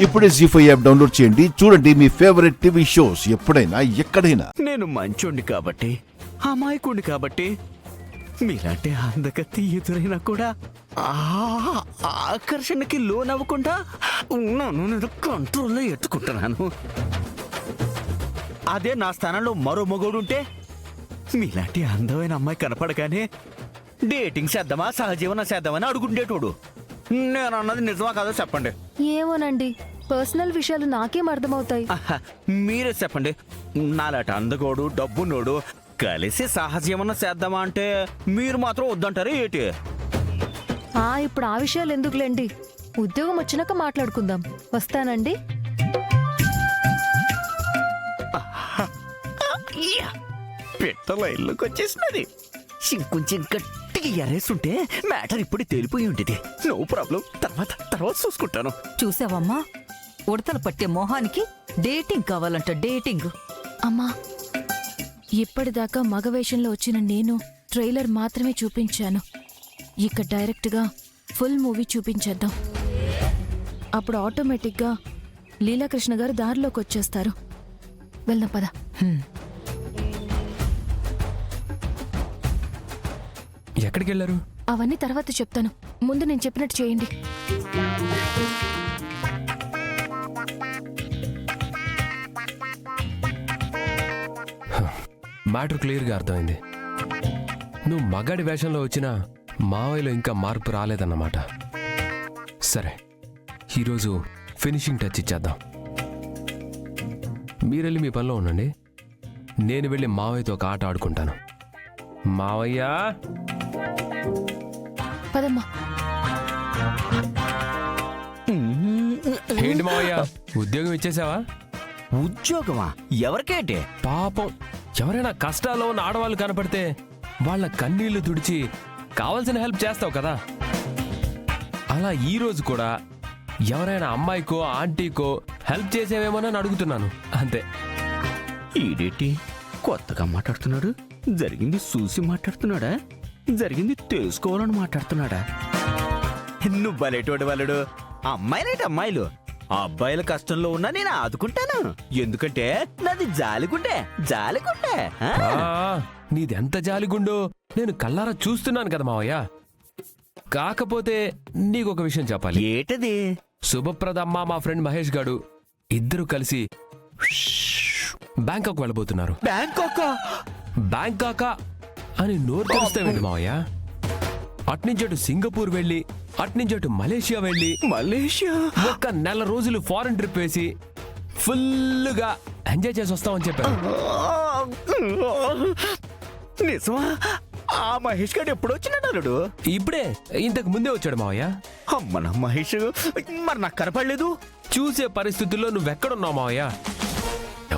ఇప్పుడే జీ5 app download చేయండి. చూడండి మీ ఫేవరెట్ టీవీ షోస్ ఎప్పుడైనా ఎక్కడైనా. నేను మంచోండి కాబట్టి, అమాయకుడి కాబట్టి, మీలాంటి అందగత్తి ఎదురైనా కూడా ఆకర్షణకి లోనవ్వకుండా నన్ను నేను కంట్రోల్లో ఎత్తుకుంటున్నాను. అదే నా స్థానంలో మరో మగోడు ఉంటే మీలాంటి అందమైన అమ్మాయి కనపడగానే డేటింగ్ చేద్దామా సహజీవనం చేద్దామని అడుగుండేటోడు. నేను అన్నది నిజమా కాదో చెప్పండి. ఏమోనండి, పర్సనల్ విషయాలు నాకేం అర్థమవుతాయి. మీరే చెప్పండి. నాలాంటి అందగోడు డబ్బున్నోడు కలిసి సహజీవనం చేద్దామా అంటే మీరు మాత్రం వద్దంటారు ఏంటి? ఇప్పుడు ఆ విషయాలు ఎందుకులేండి, ఉద్యోగం వచ్చినాక మాట్లాడుకుందాం. వస్తానండి. పిట్టల ఇల్లుకి వచ్చేసినది. ఇంకొంచెం గట్టిగా ఎరేస్తుంటే మ్యాటర్ ఇప్పుడు తేలిపోయి ఉండేది. నో ప్రాబ్లం, తర్వాత చూసుకుంటాను. చూసావమ్మా, ఉడతలు పట్టే మొహానికి డేటింగ్ కావాలంట. డేటింగ్. అమ్మా, ఇప్పటిదాకా మగవేషంలో వచ్చిన నేను ట్రైలర్ మాత్రమే చూపించాను. ఇక డైరెక్ట్గా ఫుల్ మూవీ చూపించేద్దాం. అప్పుడు ఆటోమేటిక్గా లీలాకృష్ణ గారు దారిలోకి వచ్చేస్తారు. వెళ్దాం పద. ఎక్కడికి వెళ్ళారు? అవన్నీ తర్వాత చెప్తాను, ముందు నేను చెప్పినట్టు చేయండి. మ్యాటర్ క్లియర్గా అర్థమైంది. నువ్వు మగాడి వేషంలో వచ్చినా మావయ్యలో ఇంకా మార్పు రాలేదన్నమాట. సరే, ఈరోజు ఫినిషింగ్ టచ్ ఇచ్చేద్దాం. మీరెళ్ళి మీ పనిలో ఉండండి, నేను వెళ్ళి మావయ్యతో ఒక ఆట ఆడుకుంటాను. మావయ్య, పదమ్మా. ఏంటి మావయ్య, ఉద్యోగం ఇచ్చేసావా? ఉద్యోగమా? ఎవరికేంటి? పాపం, ఎవరైనా కష్టాల్లో ఉన్న ఆడవాళ్ళు కనపడితే వాళ్ళ కన్నీళ్లు తుడిచి కావాల్సిన హెల్ప్ చేస్తావు కదా. అలా ఈ రోజు కూడా ఎవరైనా అమ్మాయికో ఆంటీకో హెల్ప్ చేసేవేమోనని అడుగుతున్నాను, అంతే. ఈడేటి కొత్తగా మాట్లాడుతున్నాడు? జరిగింది చూసి మాట్లాడుతున్నాడా? జరిగింది తెలుసుకోవాలని మాట్లాడుతున్నాడా? నువ్వు బలేటోడు వాళ్ళడు. అమ్మాయిలేటి అమ్మాయిలు, అబ్బాయిల కష్టంలో ఉన్నా నేను ఆదుకుంటాను. ఎందుకంటే నాది జాలిగుండే. నీదెంత జాలిగుండో నేను కళ్ళారా చూస్తున్నాను కదా మావయ్య. కాకపోతే నీకొక విషయం చెప్పాలి. ఏటది? శుభప్రదమ్మ, మా ఫ్రెండ్ మహేష్ గాడు ఇద్దరు కలిసి బ్యాంకాక్ వెళ్ళబోతున్నారు. బ్యాంకాకా అని నోరు తెరుస్తావేంటి మావయ్య? అట్నుంచటు సింగపూర్ వెళ్ళి, అట్నుంచటు మలేషియా వెళ్ళి, ఒక నెల రోజులు ఫారెన్ ట్రిప్ వేసి ఫుల్గా ఎంజాయ్ చేసి వస్తామని చెప్పారు. నిజమా? ఆ మహేష్ గారు ఎప్పుడు వచ్చినాడు? ఇప్పుడే, ఇంతకు ముందే వచ్చాడు మావయ్య. అమ్మన మహేష్ మరి నాకు కనపడలేదు. చూసే పరిస్థితుల్లో నువ్వెక్కడున్నావు మావయ్య?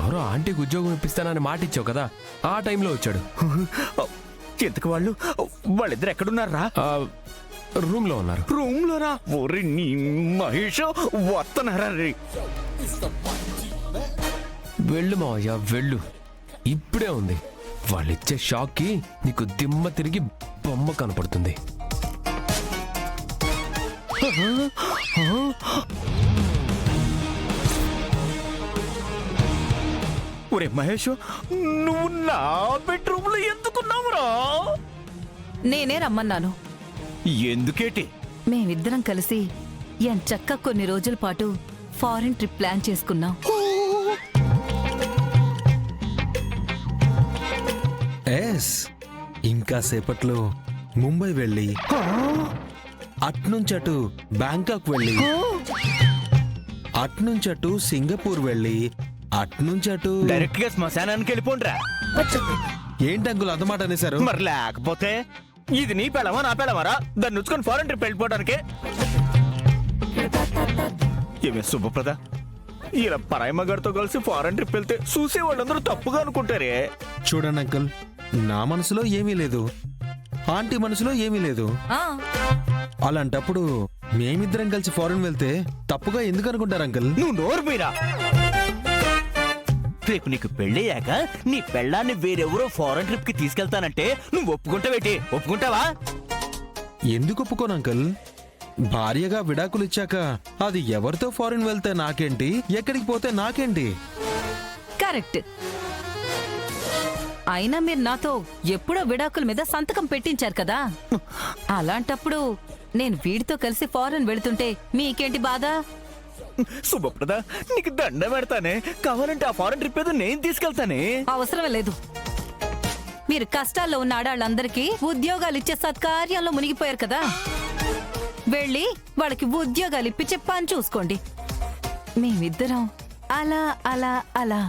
ఎవరో ఆంటీకి ఉద్యోగం ఇప్పిస్తానని మాట ఇచ్చావు కదా, ఆ టైంలో వచ్చాడు. ఎందుకు వాళ్ళిద్దరు ఎక్కడున్నారా? రూమ్ లో ఉన్నారు. రూమ్ లోనా? ఓరి నీ మహేష్ వస్తున్నారా? వెళ్ళు మావయ్య, వెళ్ళు. ఇప్పుడే ఉంది. వాళ్ళిచ్చే షాక్ కి నీకు దిమ్మ తిరిగి బొమ్మ కనపడుతుంది. ఒరే మహేష్, నువ్వు నా బెడ్రూమ్ లో ఎందుకున్నావురా? నేనే రమ్మన్నాను. ఎందుకేటి? మేమిద్దరం కలిసి ఎంచక్క కొన్ని రోజుల పాటు ఫారిన్ ట్రిప్ ప్లాన్ చేసుకున్నాం. ఇంకా సేపట్లో ముంబై వెళ్ళి, అట్నుంచటు బ్యాంకాక్ వెళ్ళి, అట్నుంచటు సింగపూర్ వెళ్ళి, అట్నుంచటు డైరెక్ట్ గా శ్మశానానికి వెళ్ళిపోండ్రా. ఏంటంకులు అదమాట అనేసారు? మరి లేకపోతే ఇది నీ పెళ్ళమా నా పెళ్ళమారా? దాన్ని నుంచుకొని ఫారెన్ ట్రిప్ వెళ్ళిపోవడానికి ఏమే శుభప్రద, ఇలా పరాయి మగాడితో కలిసి ఫారెన్ ట్రిప్ వెళ్తే చూసే వాళ్ళందరూ తప్పుగా అనుకుంటారే. చూడండి అంకుల్, నా మనసులో ఏమీ లేదు, ఆంటీ మనసులో ఏమీ లేదు. అలాంటప్పుడు మేమిద్దరం కలిసి ఫారెన్ వెళ్తే తప్పుగా ఎందుకు అనుకుంటారు అంకుల్? నువ్వు నోరు మీరా. రేపు నీకు పెళ్ళయ్యాక నీ పెళ్ళాన్ని వేరెవరో ఫారెన్ ట్రిప్ కి తీసుకెళ్తానంటే నువ్వు ఒప్పుకుంటావేటి? ఒప్పుకుంటావా? ఎందుకు ఒప్పుకోను అంకుల్? భార్యగా విడాకులు ఇచ్చాక అది ఎవరితో ఫారిన్ వెళ్తే నాకేంటి, ఎక్కడికి పోతే నాకేంటి? కరెక్ట్. అయినా మీరు నాతో ఎప్పుడో విడాకుల మీద సంతకం పెట్టించారు కదా, అలాంటప్పుడు నేను వీడితో కలిసి ఫారెన్ వెళుతుంటే మీకేంటి బాధ? శుభప్రద, నీకు దండ పెడతానే. కావాలంటే ఆ ఫారెన్ ట్రిప్ ఏదో నేను తీసుకెళ్తానే. అవసరం లేదు. మీరు కష్టాల్లో ఉన్న ఆడాళ్ళందరికీ ఉద్యోగాలు ఇచ్చే సత్కార్యాల్లో మునిగిపోయారు కదా, వెళ్ళి వాళ్ళకి ఉద్యోగాలు ఇప్పించే పని చూసుకోండి. మేమిద్దరం అలా అలా అలా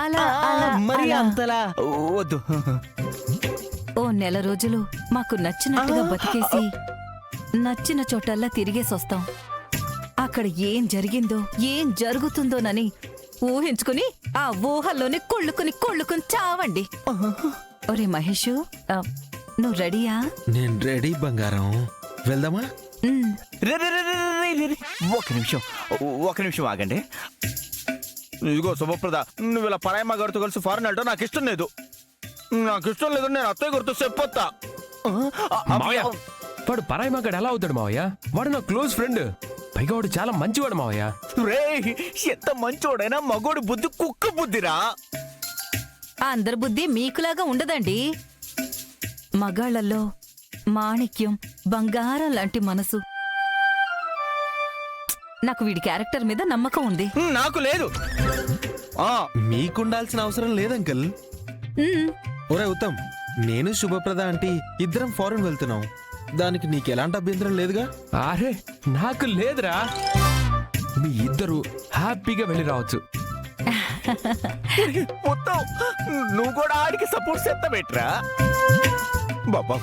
అలా అలా మరి అలా అంతలా వద్దు. ఓ నెల రోజులు మాకు నచ్చినట్టుగా బతికేసి నచ్చిన చోటల్లా తిరిగేసొస్తాం. అక్కడ ఏం జరిగిందో ఏం జరుగుతుందోనని ఊహించుకుని ఆ ఊహల్లోనే కొళ్ళుకుని చావండి. ఒరే మహేషు, నువ్వు రెడీయా? నేను రెడీ బంగారం, వెళ్దామా? ఉమ్. రే, రే, రే, రే, రే, రే, రే. ఒక నిమిషం ఆగండి. ఇదిగో శుభప్రద, నువ్వు ఇలా పరాయి మగాడితో కలిసి ఫారెన్ వెళ్ళటం నాకు ఇష్టం లేదు. నేను అత్తయ్య గుర్తు చెప్పొత్తా. మావయ్య, వాడు పరాయి మగాడు ఎలా అవుతాడు మావయ్య? వాడు నా క్లోజ్ ఫ్రెండ్, పైగా వాడు చాలా మంచివాడు మావయ్య. రే, ఎంత మంచోడైనా మగోడి బుద్ధి కుక్క బుద్ధిరా. అందరి బుద్ధి మీకులాగా ఉండదండి. మగాళ్లలో మాణిక్యం, బంగారం లాంటి మనసు. నాకు వీడి క్యారెక్టర్ మీద నమ్మకం ఉంది. నాకు లేదు. మీకుండాల్సిన అవసరం లేదంకల్. ఉమ్. ఒరే ఉత్తమ్, నేను శుభప్రద ఆంటీ ఇద్దరం ఫారెన్ వెళ్తున్నాం. దానికి నీకెలాంటి అభ్యంతరం లేదుగా? అరే నాకు లేదురా, మీ ఇద్దరు హ్యాపీగా వెళ్ళి రావచ్చు. మొత్తం నువ్వు కూడా ఆడికి సపోర్ట్ చేస్తా పెట్టరా. బాబా,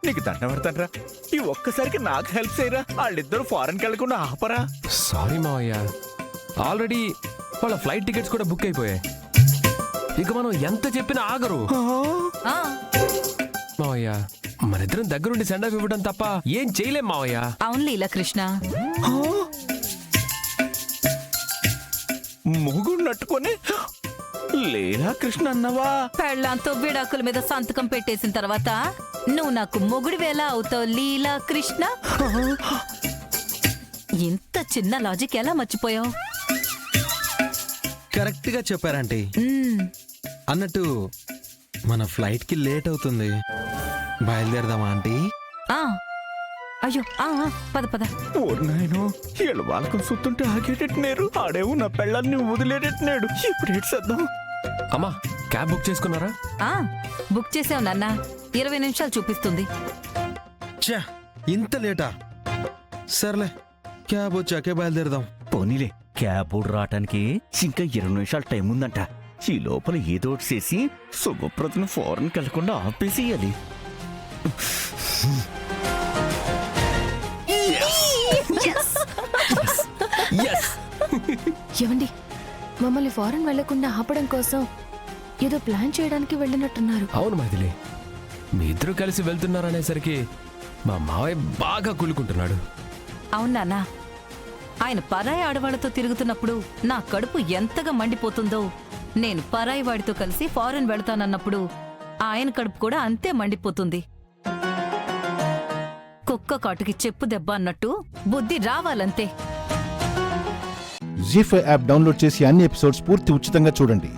నీకు దండ పెడతానరా. ఈ ఒక్కసారికి నాకు హెల్ప్ చేయరా. వాళ్ళిద్దరు ఫారెన్కి వెళ్ళకుండా ఆపరా. సారీ మావయ్య, ఆల్రెడీ వాళ్ళ ఫ్లైట్ టికెట్స్ కూడా బుక్ అయిపోయాయి. ఇక మనం ఎంత చెప్పినా ఆగరు. ఆ, మావయ్య, మనిద్దరం దగ్గరుండి సెండ్ ఆఫ్ ఇవ్వడం తప్ప ఏం చేయలేం మావయ్య. అవును లీలా కృష్ణ. మొగుడు నట్టుకొని లీలా కృష్ణ అన్నవా? పెళ్ళాంతో విడాకుల మీద సంతకం పెట్టేసిన తర్వాత నువ్వు నాకు మొగుడు వేళ అవుతావు లీలా కృష్ణ. ఇంత చిన్న లాజిక్ ఎలా మర్చిపోయావు? కరెక్ట్ గా చెప్పారంటీ. అన్నట్టు మన ఫ్లైట్ కి లేట్ అవుతుంది, బయలుదేరదామా ఆంటీ? అయ్యో, పద పద. ఓర్నాయనో, వీళ్ళు వాళ్ళకం సుత్తుంటే ఆగేటట్టునేరు. ఆడేమో నా పెళ్ళాన్ని వదిలేటట్టున్నాడు. ఇప్పుడు ఏడ్చేద్దాం. అమ్మా, క్యాబ్ బుక్ చేసుకున్నారా? బుక్ చేసావు నాన్న, 20 నిమిషాలు చూపిస్తుంది. ఛా, ఇంత లేటా? సర్లే, క్యాబ్ వచ్చాకే బయలుదేరదాం. పోనీలే, క్యాబ్ రావటానికి ఇంకా 20 నిమిషాలు టైం ఉందంట. ఈ లోపల ఏదో ఒకటి చేసి శుభప్రదను ఫారెన్కి వెళ్లకుండా ఆపేసేయాలి. ఏవండి, మమ్మల్ని ఫారెన్ వెళ్లకుండా ఆపడం కోసం ఏదో ప్లాన్ చేయడానికి వెళ్ళినట్టున్నారు. అవును మైథిలి, మీ ఇద్దరు కలిసి వెళ్తున్నారనేసరికి మా మావయ్య బాగా కులుకుంటున్నాడు. అవును నాన్న, ఆయన పరాయి ఆడవాళ్లతో తిరుగుతున్నప్పుడు నా కడుపు ఎంతగా మండిపోతుందో, నేను పరాయి వాడితో కలిసి ఫారెన్ వెళ్తానన్నప్పుడు ఆయన కడుపు కూడా అంతే మండిపోతుంది. కుక్క కాటుకి చెప్పు దెబ్బ అన్నట్టు బుద్ధి రావాలంతే. జీ5 యాప్ డౌన్లోడ్ చేసి అన్ని ఎపిసోడ్స్ పూర్తి ఉచితంగా చూడండి.